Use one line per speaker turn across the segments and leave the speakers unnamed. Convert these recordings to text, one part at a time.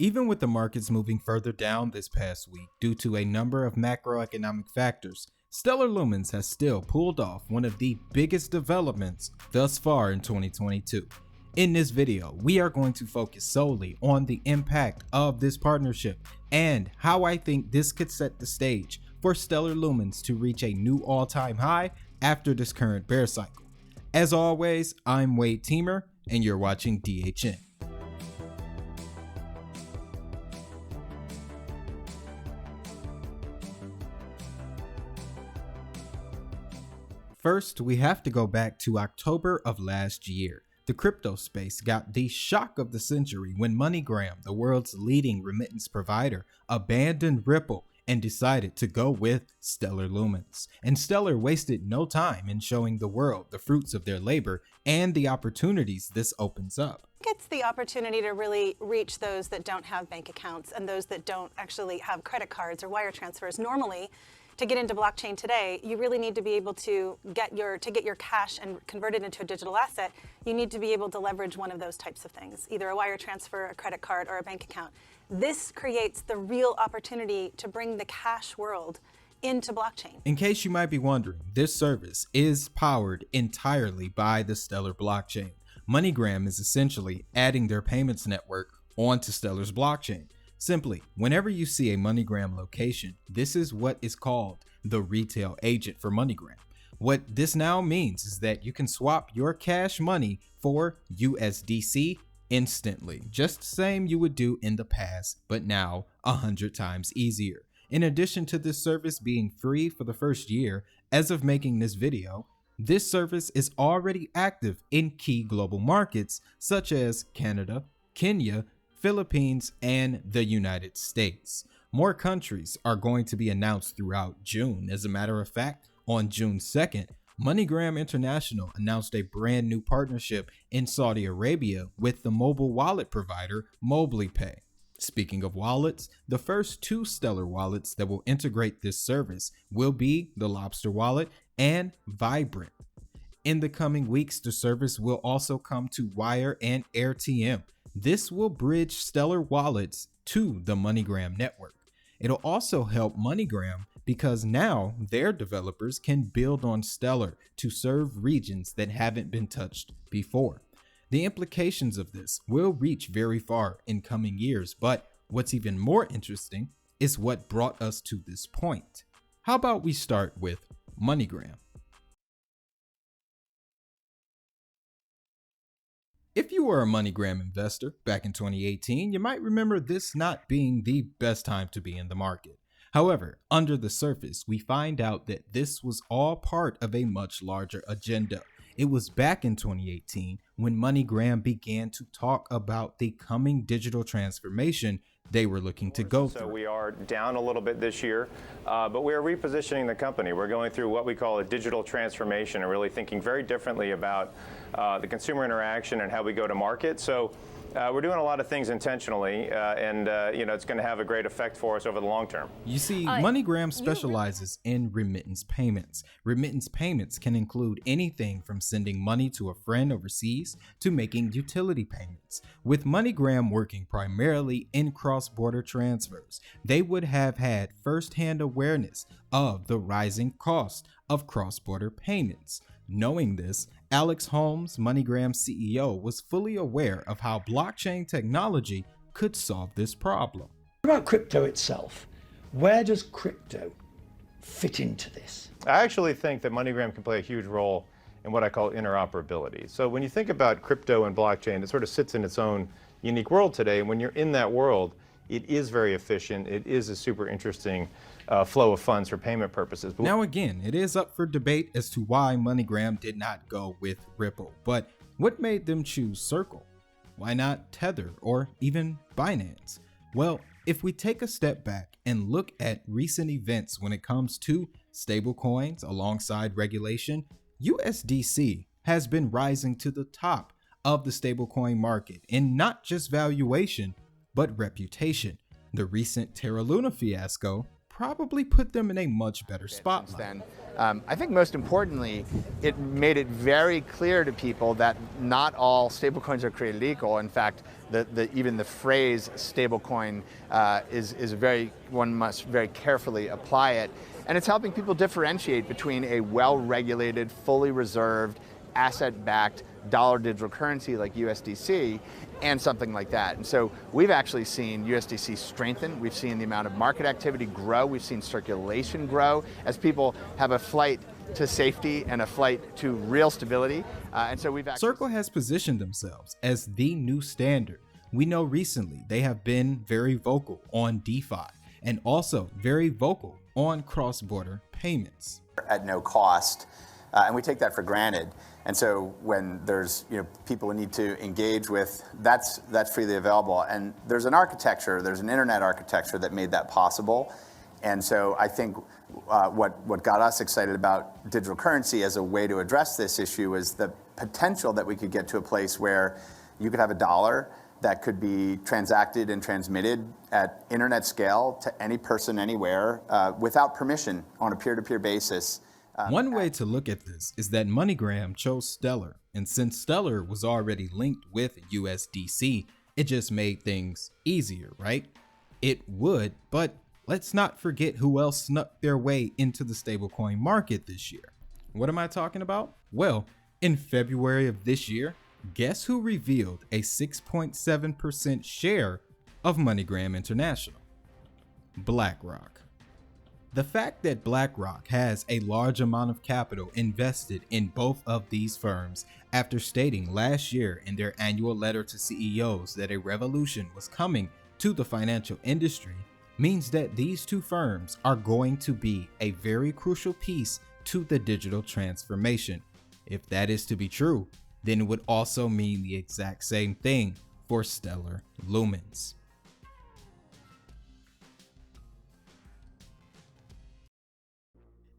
Even with the markets moving further down this past week due to a number of macroeconomic factors, Stellar Lumens has still pulled off one of the biggest developments thus far in 2022. In this video, we are going to focus solely on the impact of this partnership and how I think this could set the stage for Stellar Lumens to reach a new all-time high after this current bear cycle. As always, I'm Wade Teamer and you're watching DHN. First, we have to go back to October of last year. The crypto space got the shock of the century when MoneyGram, the world's leading remittance provider, abandoned Ripple and decided to go with Stellar Lumens. And Stellar wasted no time in showing the world the fruits of their labor and the opportunities this opens up.
It's the opportunity to really reach those that don't have bank accounts and those that don't actually have credit cards or wire transfers. Normally, to get into blockchain today, you really need to be able to get your cash and convert it into a digital asset. You need to be able to leverage one of those types of things, either a wire transfer, a credit card, or a bank account. This creates the real opportunity to bring the cash world into blockchain.
In case you might be wondering, this service is powered entirely by the Stellar blockchain. MoneyGram is essentially adding their payments network onto Stellar's blockchain. Simply, whenever you see a MoneyGram location, this is what is called the retail agent for MoneyGram. What this now means is that you can swap your cash money for USDC instantly, just the same you would do in the past, but now 100 times easier. In addition to this service being free for the first year, as of making this video, this service is already active in key global markets such as Canada, Kenya, Philippines, and the United States. More countries are going to be announced throughout June. As a matter of fact, on June 2nd, MoneyGram International announced a brand new partnership in Saudi Arabia with the mobile wallet provider MobilePay. Speaking of wallets, the first two Stellar wallets that will integrate this service will be the Lobster wallet and Vibrant. In the coming weeks, the service will also come to Wire and AirTM. This will bridge Stellar wallets to the MoneyGram network. It'll also help MoneyGram because now their developers can build on Stellar to serve regions that haven't been touched before. The implications of this will reach very far in coming years, but what's even more interesting is what brought us to this point. How about we start with MoneyGram? If you were a MoneyGram investor back in 2018, you might remember this not being the best time to be in the market. However, under the surface, we find out that this was all part of a much larger agenda. It was back in 2018 when MoneyGram began to talk about the coming digital transformation they were looking to go through.
So we are down a little bit this year, but we are repositioning the company. We're going through what we call a digital transformation and really thinking very differently about the consumer interaction and how we go to market. So we're doing a lot of things intentionally, and it's going to have a great effect for us over the long term.
You see, MoneyGram specializes in remittance payments. Remittance payments can include anything from sending money to a friend overseas to making utility payments. With MoneyGram working primarily in cross-border transfers, they would have had first-hand awareness of the rising cost of cross-border payments. Knowing this, Alex Holmes, MoneyGram CEO, was fully aware of how blockchain technology could solve this problem.
What about crypto itself? Where does crypto fit into this?
I actually think that MoneyGram can play a huge role in what I call interoperability. So when you think about crypto and blockchain, it sort of sits in its own unique world today. And when you're in that world, it is very efficient. It is a super interesting flow of funds for payment purposes. But
now again, it is up for debate as to why MoneyGram did not go with Ripple, but what made them choose Circle? Why not Tether or even Binance? Well, if we take a step back and look at recent events when it comes to stablecoins alongside regulation, USDC has been rising to the top of the stablecoin market in not just valuation, but reputation. The recent Terra Luna fiasco probably put them in a much better spotlight.
Then, I think most importantly, it made it very clear to people that not all stablecoins are created equal. In fact, even the phrase stablecoin is one must very carefully apply it. And it's helping people differentiate between a well-regulated, fully reserved, asset-backed dollar digital currency like USDC and something like that. And so we've actually seen USDC strengthen. We've seen the amount of market activity grow. We've seen circulation grow as people have a flight to safety and a flight to real stability. And so we've actually...
Circle has positioned themselves as the new standard. We know recently they have been very vocal on DeFi and also very vocal on cross-border payments.
At no cost, and we take that for granted. And so when there's people who need to engage with, that's freely available. And there's an architecture, there's an internet architecture that made that possible. And so I think what got us excited about digital currency as a way to address this issue is the potential that we could get to a place where you could have a dollar that could be transacted and transmitted at internet scale to any person anywhere without permission on a peer-to-peer basis.
One way to look at this is that MoneyGram chose Stellar, and since Stellar was already linked with USDC, it just made things easier, right? It would, but let's not forget who else snuck their way into the stablecoin market this year. What am I talking about? Well, in February of this year, guess who revealed a 6.7% share of MoneyGram International? BlackRock. The fact that BlackRock has a large amount of capital invested in both of these firms after stating last year in their annual letter to CEOs that a revolution was coming to the financial industry means that these two firms are going to be a very crucial piece to the digital transformation. If that is to be true, then it would also mean the exact same thing for Stellar Lumens.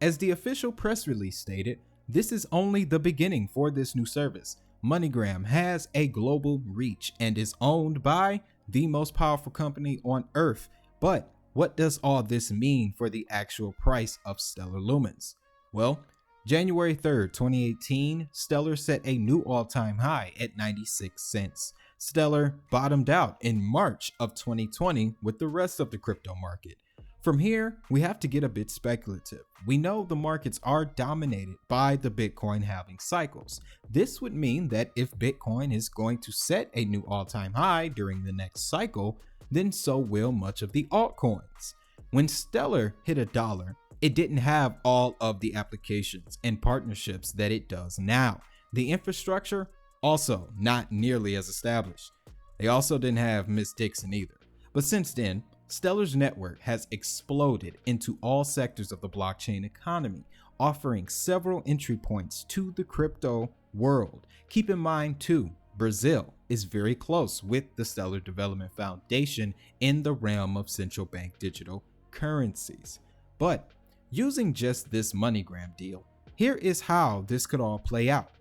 As the official press release stated, this is only the beginning for this new service. MoneyGram has a global reach and is owned by the most powerful company on earth. But what does all this mean for the actual price of Stellar Lumens? Well, January 3rd, 2018, Stellar set a new all-time high at 96 cents. Stellar bottomed out in March of 2020 with the rest of the crypto market. From here, we have to get a bit speculative. We know the markets are dominated by the Bitcoin halving cycles. This would mean that if Bitcoin is going to set a new all-time high during the next cycle, then so will much of the altcoins. When Stellar hit $1, it didn't have all of the applications and partnerships that it does now. The infrastructure also not nearly as established. They also didn't have Miss Dixon either. But since then, Stellar's network has exploded into all sectors of the blockchain economy, offering several entry points to the crypto world. Keep in mind too, Brazil is very close with the Stellar Development Foundation in the realm of central bank digital currencies. But using just this MoneyGram deal, here is how this could all play out.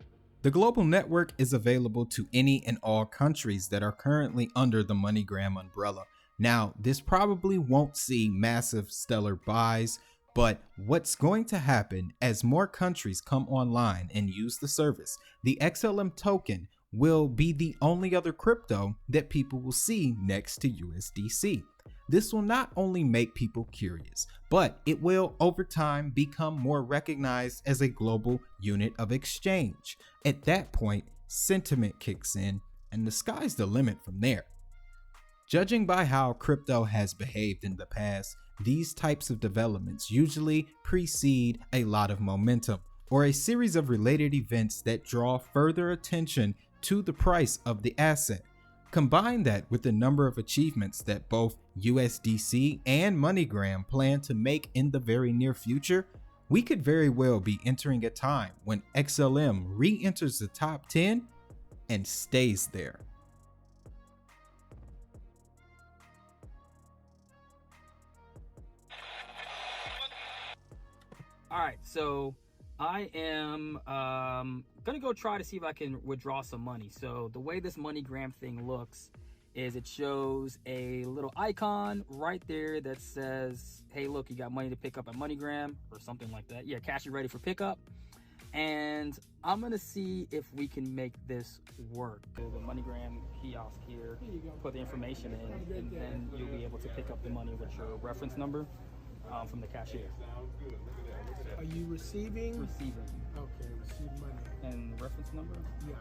The global network is available to any and all countries that are currently under the MoneyGram umbrella. Now, this probably won't see massive Stellar buys, but what's going to happen as more countries come online and use the service, the XLM token will be the only other crypto that people will see next to USDC. This will not only make people curious, but it will over time become more recognized as a global unit of exchange. At that point, sentiment kicks in and the sky's the limit from there. Judging by how crypto has behaved in the past, these types of developments usually precede a lot of momentum or a series of related events that draw further attention to the price of the asset. Combine that with the number of achievements that both USDC and MoneyGram plan to make in the very near future, we could very well be entering a time when XLM re-enters the top 10 and stays there.
All right, so I am gonna go try to see if I can withdraw some money. So the way this MoneyGram thing looks is it shows a little icon right there that says, hey, look, you got money to pick up at MoneyGram or something like that. Yeah, cash you ready for pickup. And I'm gonna see if we can make this work. The MoneyGram kiosk here, put the information in, and then you'll be able to pick up the money with your reference number from the cashier.
Are you receiving?
Receiving.
Okay, receive money.
And the reference number?
Yeah.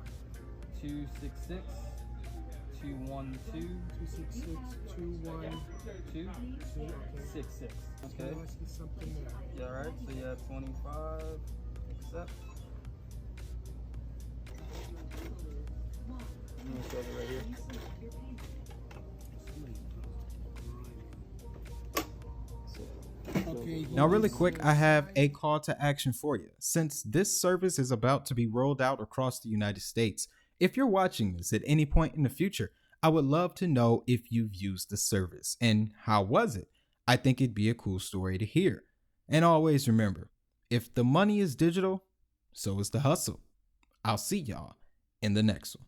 266 212
266 212
66. Okay.
I see something there.
Yeah, all right. So you have 25. Accept. I'm gonna show you right here.
Okay.
Now, really quick, I have a call to action for you. Since this service is about to be rolled out across the United States, if you're watching this at any point in the future, I would love to know if you've used the service and how was it? I think it'd be a cool story to hear. And always remember, if the money is digital, so is the hustle. I'll see y'all in the next one.